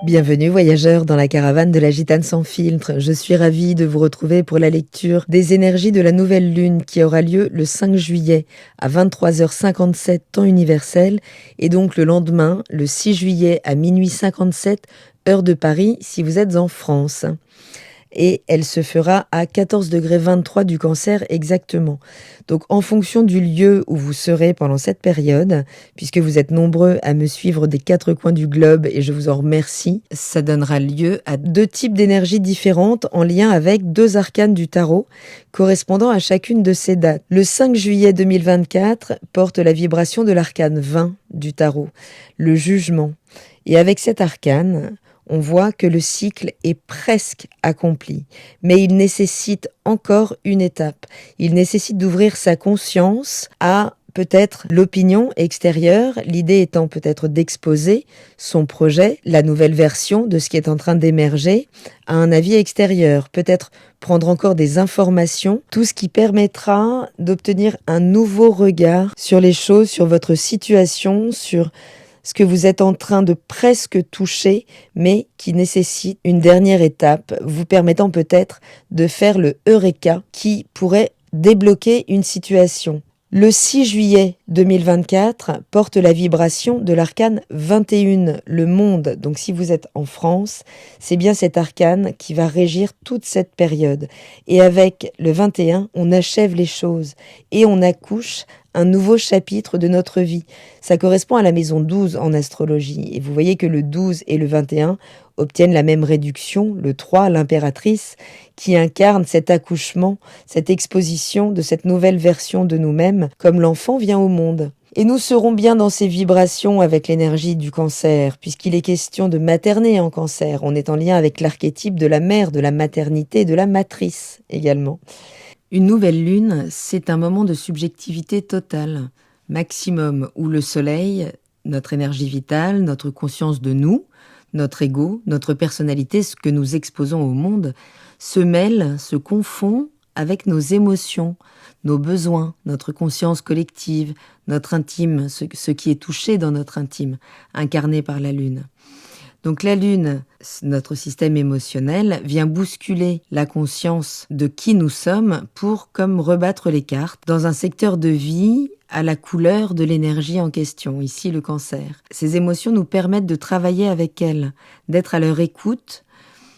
Bienvenue voyageurs dans la caravane de la Gitane sans filtre. Je suis ravie de vous retrouver pour la lecture des énergies de la nouvelle lune qui aura lieu le 5 juillet à 23h57 temps universel et donc le lendemain, le 6 juillet à minuit 57 heure de Paris si vous êtes en France. Et elle se fera à 14,23 du Cancer exactement. Donc en fonction du lieu où vous serez pendant cette période, puisque vous êtes nombreux à me suivre des 4 coins du globe et je vous en remercie, ça donnera lieu à 2 types d'énergies différentes en lien avec 2 arcanes du tarot correspondant à chacune de ces dates. Le 5 juillet 2024 porte la vibration de l'arcane 20 du tarot, le jugement. Et avec cet arcane, on voit que le cycle est presque accompli, mais il nécessite encore une étape. Il nécessite d'ouvrir sa conscience à peut-être l'opinion extérieure, l'idée étant peut-être d'exposer son projet, la nouvelle version de ce qui est en train d'émerger, à un avis extérieur, peut-être prendre encore des informations, tout ce qui permettra d'obtenir un nouveau regard sur les choses, sur votre situation, sur ce que vous êtes en train de presque toucher, mais qui nécessite une dernière étape, vous permettant peut-être de faire le Eureka qui pourrait débloquer une situation. Le 6 juillet 2024 porte la vibration de l'arcane 21, le monde. Donc si vous êtes en France, c'est bien cet arcane qui va régir toute cette période. Et avec le 21, on achève les choses et on accouche un nouveau chapitre de notre vie. Ça correspond à la maison 12 en astrologie. Et vous voyez que le 12 et le 21 obtiennent la même réduction, le 3, l'impératrice, qui incarne cet accouchement, cette exposition de cette nouvelle version de nous-mêmes, comme l'enfant vient au monde. Et nous serons bien dans ces vibrations avec l'énergie du cancer, puisqu'il est question de materner en cancer. On est en lien avec l'archétype de la mère, de la maternité, de la matrice également. Une nouvelle lune, c'est un moment de subjectivité totale, maximum, où le soleil, notre énergie vitale, notre conscience de nous, notre ego, notre personnalité, ce que nous exposons au monde, se mêle, se confond avec nos émotions, nos besoins, notre conscience collective, notre intime, ce qui est touché dans notre intime, incarné par la lune. Donc la lune, notre système émotionnel, vient bousculer la conscience de qui nous sommes pour comme rebattre les cartes dans un secteur de vie à la couleur de l'énergie en question, ici le cancer. Ces émotions nous permettent de travailler avec elles, d'être à leur écoute,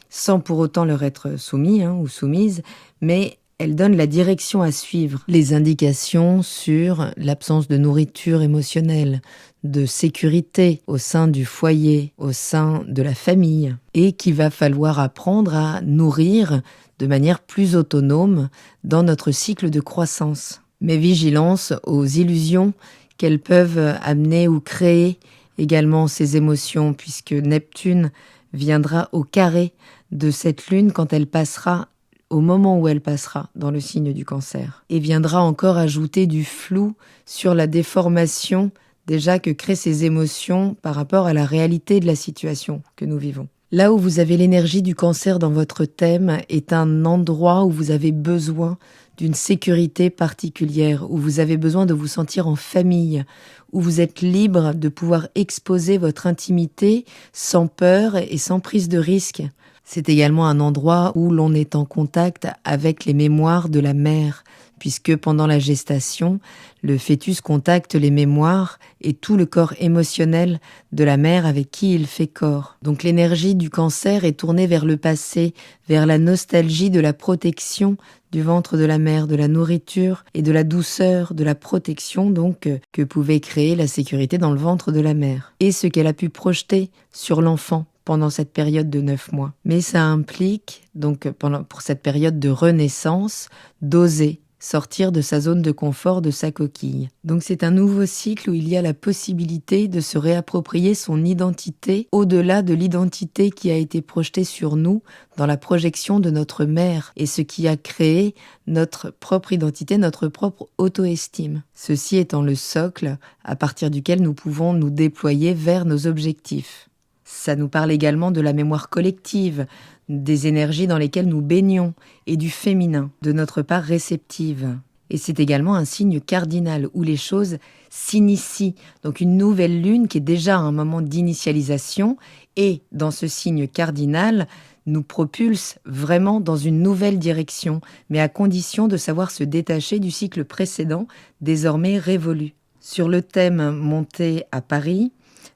sans pour autant leur être soumis ou soumise, mais elles donnent la direction à suivre, les indications sur l'absence de nourriture émotionnelle, de sécurité au sein du foyer, au sein de la famille, et qu'il va falloir apprendre à nourrir de manière plus autonome dans notre cycle de croissance. Mais vigilance aux illusions qu'elles peuvent amener ou créer également ces émotions, puisque Neptune viendra au carré de cette lune quand elle passera au moment où elle passera dans le signe du cancer, et viendra encore ajouter du flou sur la déformation déjà que créent ces émotions par rapport à la réalité de la situation que nous vivons. Là où vous avez l'énergie du cancer dans votre thème est un endroit où vous avez besoin d'une sécurité particulière, où vous avez besoin de vous sentir en famille, où vous êtes libre de pouvoir exposer votre intimité sans peur et sans prise de risque. C'est également un endroit où l'on est en contact avec les mémoires de la mère, puisque pendant la gestation, le fœtus contacte les mémoires et tout le corps émotionnel de la mère avec qui il fait corps. Donc l'énergie du cancer est tournée vers le passé, vers la nostalgie de la protection du ventre de la mère, de la nourriture et de la douceur, de la protection donc que pouvait créer la sécurité dans le ventre de la mère. Et ce qu'elle a pu projeter sur l'enfant pendant cette période de 9 mois. Mais ça implique, donc pour cette période de renaissance, d'oser sortir de sa zone de confort, de sa coquille. Donc c'est un nouveau cycle où il y a la possibilité de se réapproprier son identité au-delà de l'identité qui a été projetée sur nous dans la projection de notre mère et ce qui a créé notre propre identité, notre propre auto-estime. Ceci étant le socle à partir duquel nous pouvons nous déployer vers nos objectifs. Ça nous parle également de la mémoire collective, des énergies dans lesquelles nous baignons et du féminin, de notre part réceptive. Et c'est également un signe cardinal où les choses s'initient. Donc une nouvelle lune qui est déjà un moment d'initialisation et dans ce signe cardinal nous propulse vraiment dans une nouvelle direction, mais à condition de savoir se détacher du cycle précédent, désormais révolu. Sur le thème monté à Paris,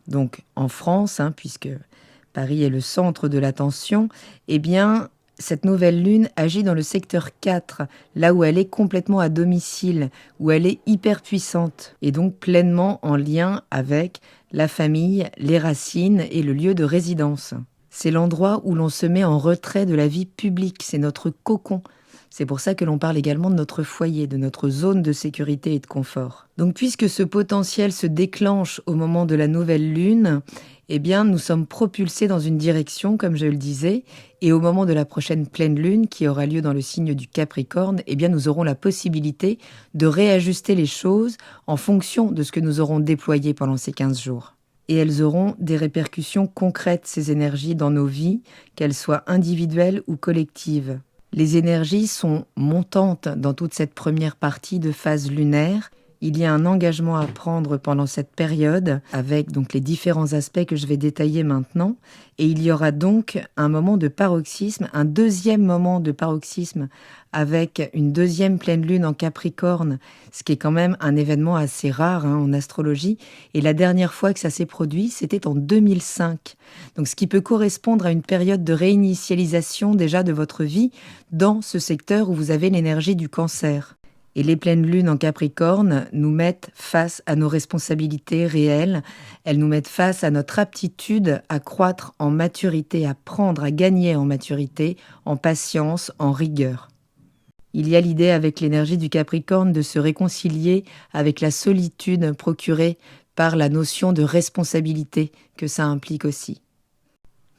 donc en France, puisque Paris est le centre de l'attention, eh bien, cette nouvelle lune agit dans le secteur 4, là où elle est complètement à domicile, où elle est hyper puissante, et donc pleinement en lien avec la famille, les racines et le lieu de résidence. C'est l'endroit où l'on se met en retrait de la vie publique, c'est notre cocon. C'est pour ça que l'on parle également de notre foyer, de notre zone de sécurité et de confort. Donc puisque ce potentiel se déclenche au moment de la nouvelle lune, eh bien nous sommes propulsés dans une direction, comme je le disais, et au moment de la prochaine pleine lune, qui aura lieu dans le signe du Capricorne, eh bien nous aurons la possibilité de réajuster les choses en fonction de ce que nous aurons déployé pendant ces 15 jours. Et elles auront des répercussions concrètes, ces énergies, dans nos vies, qu'elles soient individuelles ou collectives. Les énergies sont montantes dans toute cette première partie de phase lunaire. Il y a un engagement à prendre pendant cette période avec donc les différents aspects que je vais détailler maintenant. Et il y aura donc un moment de paroxysme, un deuxième moment de paroxysme avec une deuxième pleine lune en Capricorne, ce qui est quand même un événement assez rare en astrologie. Et la dernière fois que ça s'est produit, c'était en 2005. Donc ce qui peut correspondre à une période de réinitialisation déjà de votre vie dans ce secteur où vous avez l'énergie du Cancer. Et les pleines lunes en Capricorne nous mettent face à nos responsabilités réelles. Elles nous mettent face à notre aptitude à croître en maturité, à prendre, à gagner en maturité, en patience, en rigueur. Il y a l'idée avec l'énergie du Capricorne de se réconcilier avec la solitude procurée par la notion de responsabilité que ça implique aussi.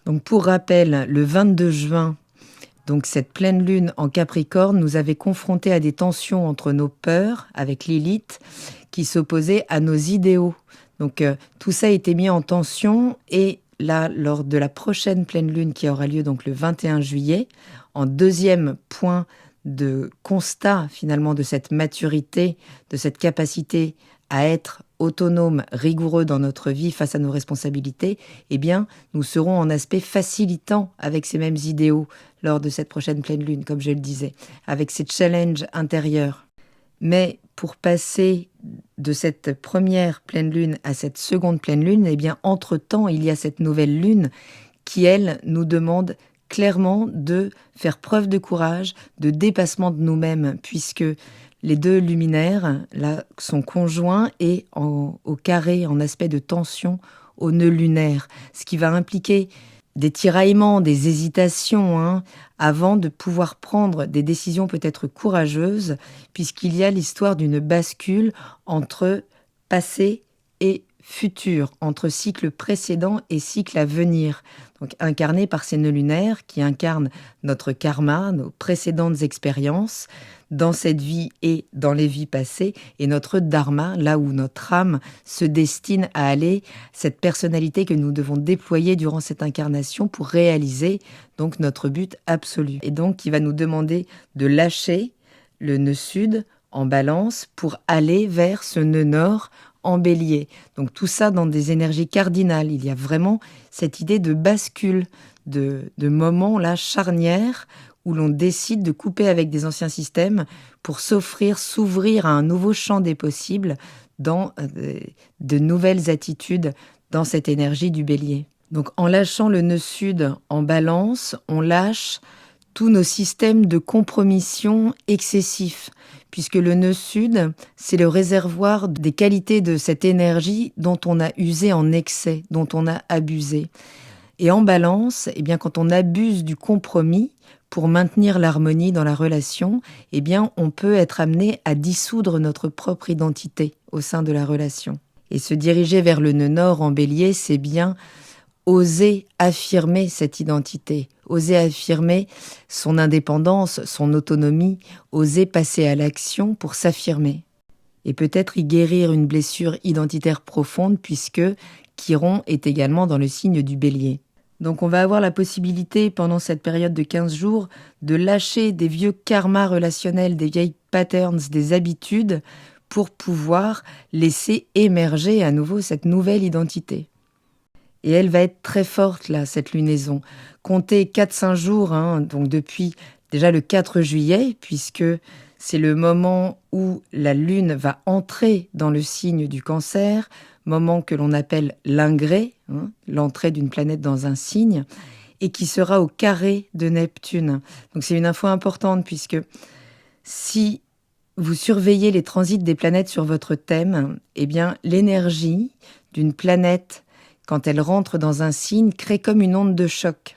Donc pour rappel, le 22 juin, donc cette pleine lune en Capricorne nous avait confrontés à des tensions entre nos peurs, avec Lilith, qui s'opposait à nos idéaux. Donc tout ça a été mis en tension et là, lors de la prochaine pleine lune qui aura lieu donc le 21 juillet, en deuxième point de constat finalement de cette maturité, de cette capacité à être autonome, rigoureux dans notre vie face à nos responsabilités, eh bien, nous serons en aspect facilitant avec ces mêmes idéaux lors de cette prochaine pleine lune, comme je le disais, avec ces challenges intérieurs. Mais pour passer de cette première pleine lune à cette seconde pleine lune, eh bien, entre-temps, il y a cette nouvelle lune qui, elle, nous demande clairement de faire preuve de courage, de dépassement de nous-mêmes, puisque les deux luminaires là, sont conjoints et au carré, en aspect de tension au nœud lunaire, ce qui va impliquer des tiraillements, des hésitations, avant de pouvoir prendre des décisions peut-être courageuses, puisqu'il y a l'histoire d'une bascule entre passé et futur, entre cycle précédent et cycle à venir. Donc incarné par ces nœuds lunaires qui incarnent notre karma, nos précédentes expériences, dans cette vie et dans les vies passées, et notre dharma, là où notre âme se destine à aller, cette personnalité que nous devons déployer durant cette incarnation pour réaliser donc notre but absolu. Et donc qui va nous demander de lâcher le nœud sud en balance pour aller vers ce nœud nord en bélier. Donc tout ça dans des énergies cardinales. Il y a vraiment cette idée de bascule, de moment là charnière où l'on décide de couper avec des anciens systèmes pour s'ouvrir à un nouveau champ des possibles dans de nouvelles attitudes dans cette énergie du bélier. Donc en lâchant le nœud sud en balance, on lâche tous nos systèmes de compromission excessifs, puisque le nœud sud, c'est le réservoir des qualités de cette énergie dont on a usé en excès, dont on a abusé. Et en balance, eh bien, quand on abuse du compromis pour maintenir l'harmonie dans la relation, eh bien, on peut être amené à dissoudre notre propre identité au sein de la relation. Et se diriger vers le nœud nord en bélier, c'est bien oser affirmer cette identité, oser affirmer son indépendance, son autonomie, oser passer à l'action pour s'affirmer. Et peut-être y guérir une blessure identitaire profonde puisque Chiron est également dans le signe du bélier. Donc on va avoir la possibilité pendant cette période de 15 jours de lâcher des vieux karmas relationnels, des vieilles patterns, des habitudes pour pouvoir laisser émerger à nouveau cette nouvelle identité. Et elle va être très forte là, cette lunaison. Comptez 4-5 jours, donc depuis déjà le 4 juillet, puisque c'est le moment où la lune va entrer dans le signe du Cancer, moment que l'on appelle l'ingré, l'entrée d'une planète dans un signe, et qui sera au carré de Neptune. Donc c'est une info importante, puisque si vous surveillez les transits des planètes sur votre thème, eh bien l'énergie d'une planète, quand elle rentre dans un signe, crée comme une onde de choc.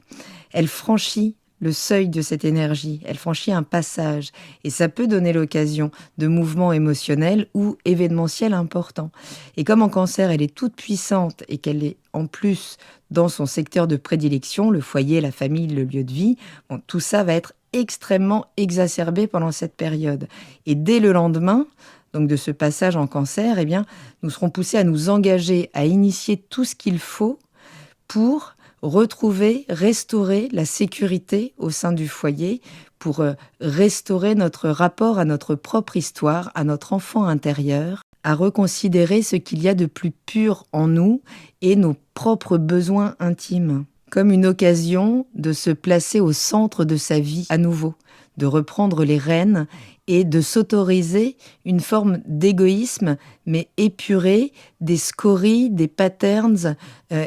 Elle franchit le seuil de cette énergie, elle franchit un passage, et ça peut donner l'occasion de mouvements émotionnels ou événementiels importants. Et comme en Cancer, elle est toute puissante et qu'elle est en plus dans son secteur de prédilection, le foyer, la famille, le lieu de vie, tout ça va être extrêmement exacerbé pendant cette période. Et dès le lendemain, donc de ce passage en Cancer, eh bien, nous serons poussés à nous engager, à initier tout ce qu'il faut pour retrouver, restaurer la sécurité au sein du foyer, pour restaurer notre rapport à notre propre histoire, à notre enfant intérieur, à reconsidérer ce qu'il y a de plus pur en nous et nos propres besoins intimes, comme une occasion de se placer au centre de sa vie à nouveau, de reprendre les rênes et de s'autoriser une forme d'égoïsme, mais épuré, des scories, des patterns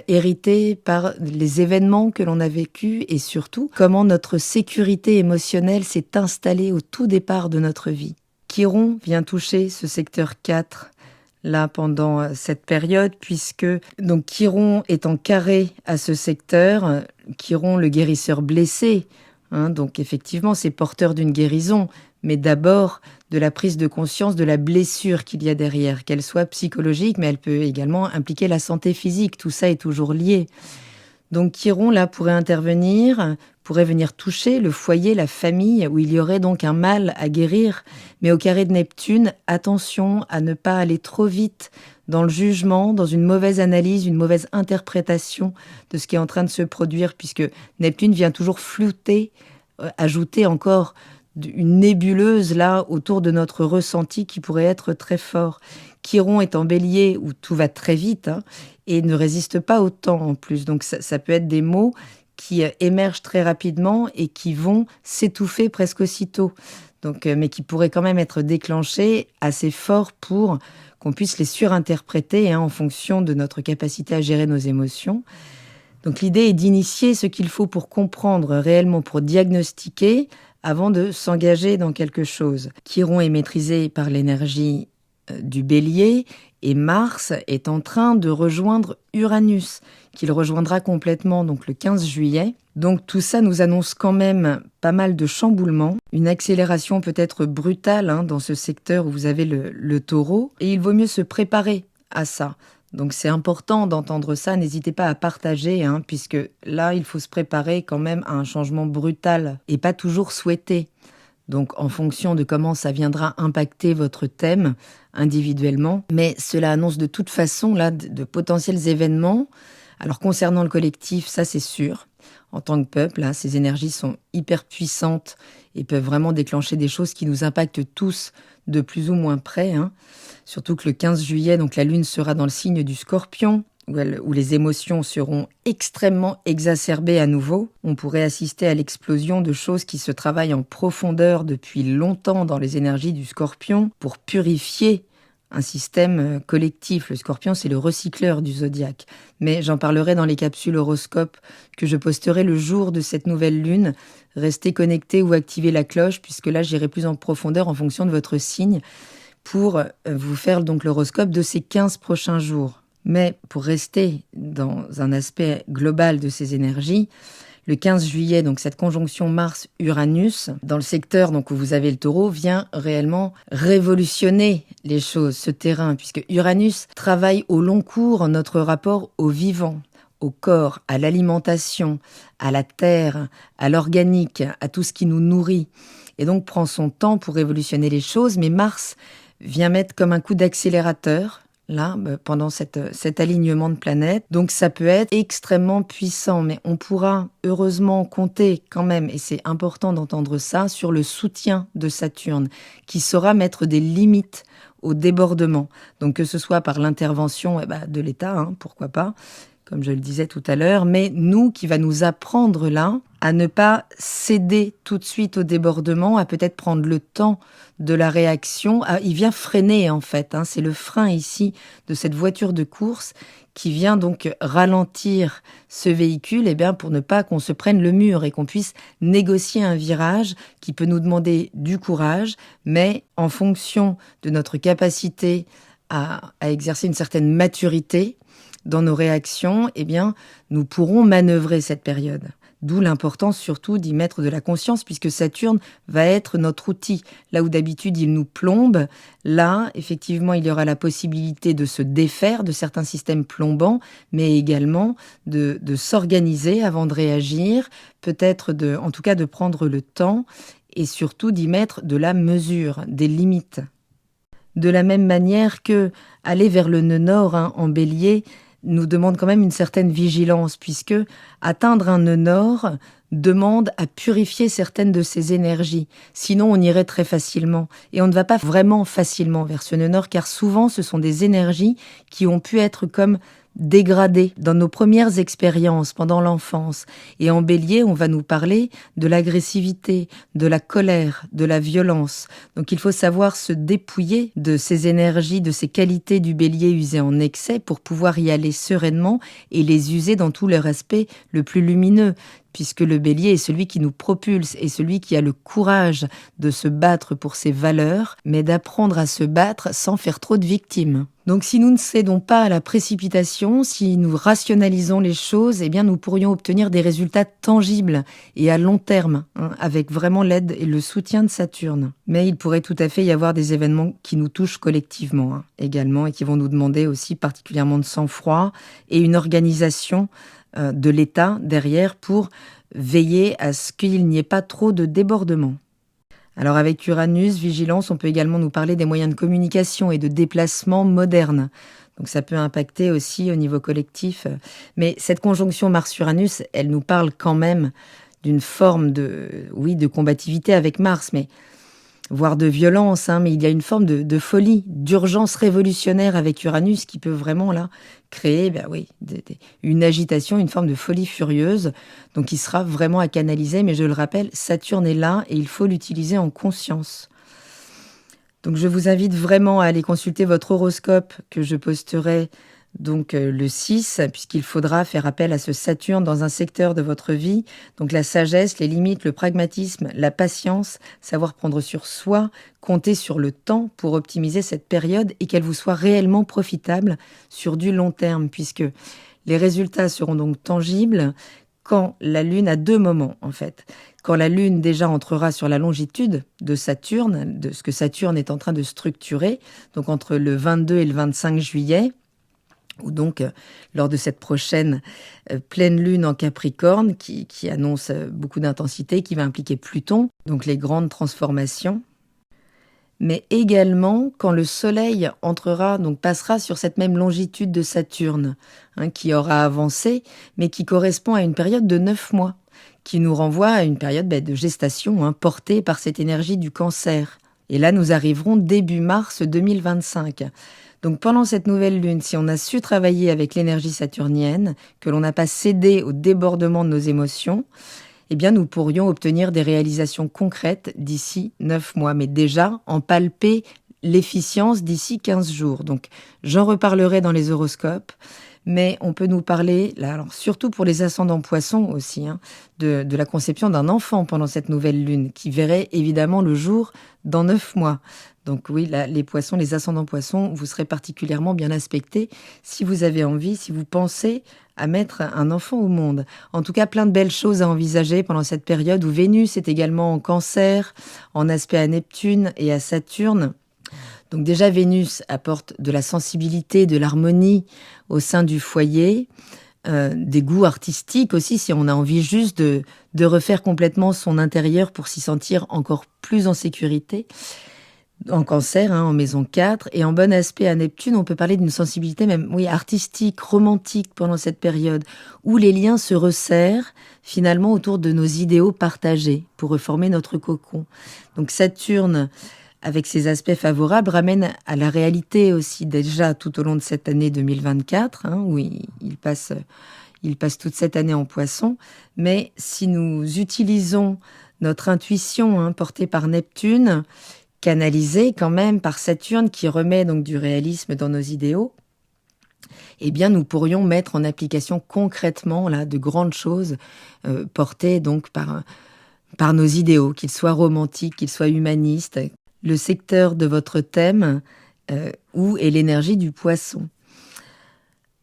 hérités par les événements que l'on a vécus et surtout comment notre sécurité émotionnelle s'est installée au tout départ de notre vie. Chiron vient toucher ce secteur 4 là pendant cette période, puisque donc Chiron est en carré à ce secteur, Chiron le guérisseur blessé, donc effectivement c'est porteur d'une guérison, mais d'abord de la prise de conscience de la blessure qu'il y a derrière, qu'elle soit psychologique, mais elle peut également impliquer la santé physique, tout ça est toujours lié. Donc Chiron, là, pourrait intervenir, pourrait venir toucher le foyer, la famille, où il y aurait donc un mal à guérir. Mais au carré de Neptune, attention à ne pas aller trop vite dans le jugement, dans une mauvaise analyse, une mauvaise interprétation de ce qui est en train de se produire, puisque Neptune vient toujours flouter, ajouter encore une nébuleuse là autour de notre ressenti qui pourrait être très fort. Chiron est en Bélier où tout va très vite et ne résiste pas au temps en plus. Donc ça peut être des mots qui émergent très rapidement et qui vont s'étouffer presque aussitôt. Donc, mais qui pourraient quand même être déclenchés assez fort pour qu'on puisse les surinterpréter en fonction de notre capacité à gérer nos émotions. Donc l'idée est d'initier ce qu'il faut pour comprendre réellement, pour diagnostiquer, avant de s'engager dans quelque chose. Chiron est maîtrisé par l'énergie du Bélier et Mars est en train de rejoindre Uranus, qu'il rejoindra complètement donc le 15 juillet. Donc tout ça nous annonce quand même pas mal de chamboulements, une accélération peut-être brutale dans ce secteur où vous avez le taureau, et il vaut mieux se préparer à ça. Donc c'est important d'entendre ça, n'hésitez pas à partager, puisque là, il faut se préparer quand même à un changement brutal et pas toujours souhaité. Donc en fonction de comment ça viendra impacter votre thème individuellement. Mais cela annonce de toute façon là de potentiels événements. Alors concernant le collectif, ça c'est sûr. En tant que peuple, ces énergies sont hyper puissantes et peuvent vraiment déclencher des choses qui nous impactent tous de plus ou moins près. Surtout que le 15 juillet, donc la lune sera dans le signe du Scorpion, où les émotions seront extrêmement exacerbées à nouveau. On pourrait assister à l'explosion de choses qui se travaillent en profondeur depuis longtemps dans les énergies du Scorpion pour purifier un système collectif. Le Scorpion, c'est le recycleur du zodiaque. Mais j'en parlerai dans les capsules horoscope que je posterai le jour de cette nouvelle lune. Restez connectés ou activez la cloche, puisque là, j'irai plus en profondeur en fonction de votre signe pour vous faire donc l'horoscope de ces 15 prochains jours. Mais pour rester dans un aspect global de ces énergies, le 15 juillet, donc cette conjonction Mars-Uranus, dans le secteur donc où vous avez le taureau, vient réellement révolutionner les choses, ce terrain, puisque Uranus travaille au long cours notre rapport au vivant, au corps, à l'alimentation, à la terre, à l'organique, à tout ce qui nous nourrit, et donc prend son temps pour révolutionner les choses, mais Mars vient mettre comme un coup d'accélérateur là, pendant cet alignement de planètes. Donc ça peut être extrêmement puissant, mais on pourra heureusement compter quand même, et c'est important d'entendre ça, sur le soutien de Saturne, qui saura mettre des limites au débordement. Donc que ce soit par l'intervention de l'État, pourquoi pas, comme je le disais tout à l'heure, mais nous qui va nous apprendre là à ne pas céder tout de suite au débordement, à peut-être prendre le temps de la réaction. Il vient freiner en fait, c'est le frein ici de cette voiture de course qui vient donc ralentir ce véhicule pour ne pas qu'on se prenne le mur et qu'on puisse négocier un virage qui peut nous demander du courage, mais en fonction de notre capacité à exercer une certaine maturité dans nos réactions, nous pourrons manœuvrer cette période. D'où l'importance surtout d'y mettre de la conscience, puisque Saturne va être notre outil. Là où d'habitude il nous plombe, là, effectivement, il y aura la possibilité de se défaire de certains systèmes plombants, mais également de s'organiser avant de réagir, peut-être en tout cas de prendre le temps, et surtout d'y mettre de la mesure, des limites. De la même manière que aller vers le nœud nord en Bélier nous demande quand même une certaine vigilance, puisque atteindre un nœud nord demande à purifier certaines de ces énergies. Sinon, on irait très facilement. Et on ne va pas vraiment facilement vers ce nœud nord, car souvent, ce sont des énergies qui ont pu être comme dégradées dans nos premières expériences pendant l'enfance. Et en Bélier, on va nous parler de l'agressivité, de la colère, de la violence. Donc il faut savoir se dépouiller de ces énergies, de ces qualités du Bélier usées en excès pour pouvoir y aller sereinement et les user dans tout leur aspect le plus lumineux, puisque le Bélier est celui qui nous propulse et celui qui a le courage de se battre pour ses valeurs, mais d'apprendre à se battre sans faire trop de victimes. Donc si nous ne cédons pas à la précipitation, si nous rationalisons les choses, nous pourrions obtenir des résultats tangibles et à long terme, avec vraiment l'aide et le soutien de Saturne. Mais il pourrait tout à fait y avoir des événements qui nous touchent collectivement également et qui vont nous demander aussi particulièrement de sang-froid et une organisation de l'État derrière pour veiller à ce qu'il n'y ait pas trop de débordements. Alors avec Uranus, vigilance, on peut également nous parler des moyens de communication et de déplacement modernes. Donc ça peut impacter aussi au niveau collectif. Mais cette conjonction Mars-Uranus, elle nous parle quand même d'une forme de combativité avec Mars, voire de violence, mais il y a une forme de folie, d'urgence révolutionnaire avec Uranus qui peut vraiment là créer une agitation, une forme de folie furieuse, donc qui sera vraiment à canaliser. Mais je le rappelle, Saturne est là et il faut l'utiliser en conscience. Donc je vous invite vraiment à aller consulter votre horoscope que je posterai donc le 6, puisqu'il faudra faire appel à ce Saturne dans un secteur de votre vie. Donc la sagesse, les limites, le pragmatisme, la patience, savoir prendre sur soi, compter sur le temps pour optimiser cette période et qu'elle vous soit réellement profitable sur du long terme, puisque les résultats seront donc tangibles quand la Lune, à 2 moments en fait. Quand la Lune déjà entrera sur la longitude de Saturne, de ce que Saturne est en train de structurer, donc entre le 22 et le 25 juillet, ou donc lors de cette prochaine pleine lune en Capricorne qui annonce beaucoup d'intensité, qui va impliquer Pluton, donc les grandes transformations. Mais également quand le Soleil entrera, donc passera sur cette même longitude de Saturne, qui aura avancé, mais qui correspond à une période de 9 mois, qui nous renvoie à une période de gestation portée par cette énergie du Cancer. Et là, nous arriverons début mars 2025. Donc pendant cette nouvelle lune, si on a su travailler avec l'énergie saturnienne, que l'on n'a pas cédé au débordement de nos émotions, nous pourrions obtenir des réalisations concrètes d'ici 9 mois, mais déjà en palper l'efficience d'ici 15 jours. Donc j'en reparlerai dans les horoscopes, mais on peut nous parler, là, alors surtout pour les ascendants poissons aussi, de la conception d'un enfant pendant cette nouvelle lune, qui verrait évidemment le jour dans 9 mois. Donc oui, là, les poissons, les ascendants poissons, vous serez particulièrement bien aspectés si vous avez envie, si vous pensez à mettre un enfant au monde. En tout cas, plein de belles choses à envisager pendant cette période où Vénus est également en Cancer, en aspect à Neptune et à Saturne. Donc déjà, Vénus apporte de la sensibilité, de l'harmonie au sein du foyer, des goûts artistiques aussi, si on a envie juste de refaire complètement son intérieur pour s'y sentir encore plus en sécurité. En Cancer, en maison 4, et en bon aspect à Neptune, on peut parler d'une sensibilité même, oui, artistique, romantique pendant cette période, où les liens se resserrent finalement autour de nos idéaux partagés pour reformer notre cocon. Donc Saturne, avec ses aspects favorables, ramène à la réalité aussi déjà tout au long de cette année 2024, où il passe toute cette année en Poisson. Mais si nous utilisons notre intuition portée par Neptune, canalisée quand même par Saturne qui remet donc du réalisme dans nos idéaux, eh bien nous pourrions mettre en application concrètement là de grandes choses portées donc par nos idéaux, qu'ils soient romantiques, qu'ils soient humanistes. Le secteur de votre thème où est l'énergie du Poisson.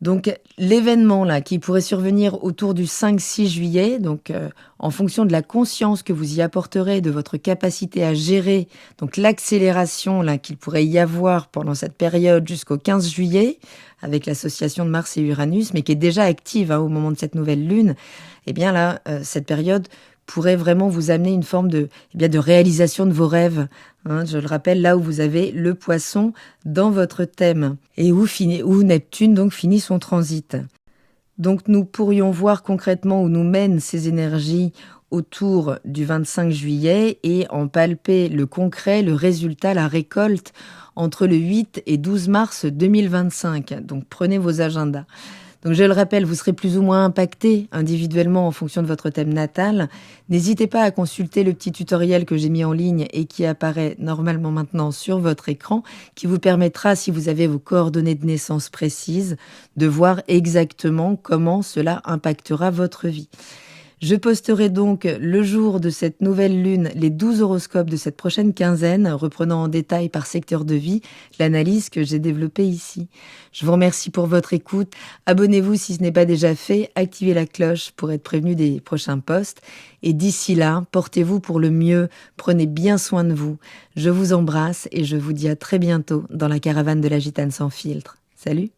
Donc l'événement là qui pourrait survenir autour du 5-6 juillet, donc en fonction de la conscience que vous y apporterez, de votre capacité à gérer, donc l'accélération là qu'il pourrait y avoir pendant cette période jusqu'au 15 juillet, avec l'association de Mars et Uranus, mais qui est déjà active au moment de cette nouvelle lune, eh bien là, cette période pourrait vraiment vous amener une forme de réalisation de vos rêves. Je le rappelle, là où vous avez le Poisson dans votre thème et où Neptune donc finit son transit. Donc nous pourrions voir concrètement où nous mènent ces énergies autour du 25 juillet et en palper le concret, le résultat, la récolte entre le 8 et 12 mars 2025. Donc prenez vos agendas. Donc je le rappelle, vous serez plus ou moins impacté individuellement en fonction de votre thème natal. N'hésitez pas à consulter le petit tutoriel que j'ai mis en ligne et qui apparaît normalement maintenant sur votre écran, qui vous permettra, si vous avez vos coordonnées de naissance précises, de voir exactement comment cela impactera votre vie. Je posterai donc le jour de cette nouvelle lune les 12 horoscopes de cette prochaine quinzaine, reprenant en détail par secteur de vie l'analyse que j'ai développée ici. Je vous remercie pour votre écoute. Abonnez-vous si ce n'est pas déjà fait. Activez la cloche pour être prévenu des prochains posts. Et d'ici là, portez-vous pour le mieux. Prenez bien soin de vous. Je vous embrasse et je vous dis à très bientôt dans la caravane de la Gitane sans filtre. Salut!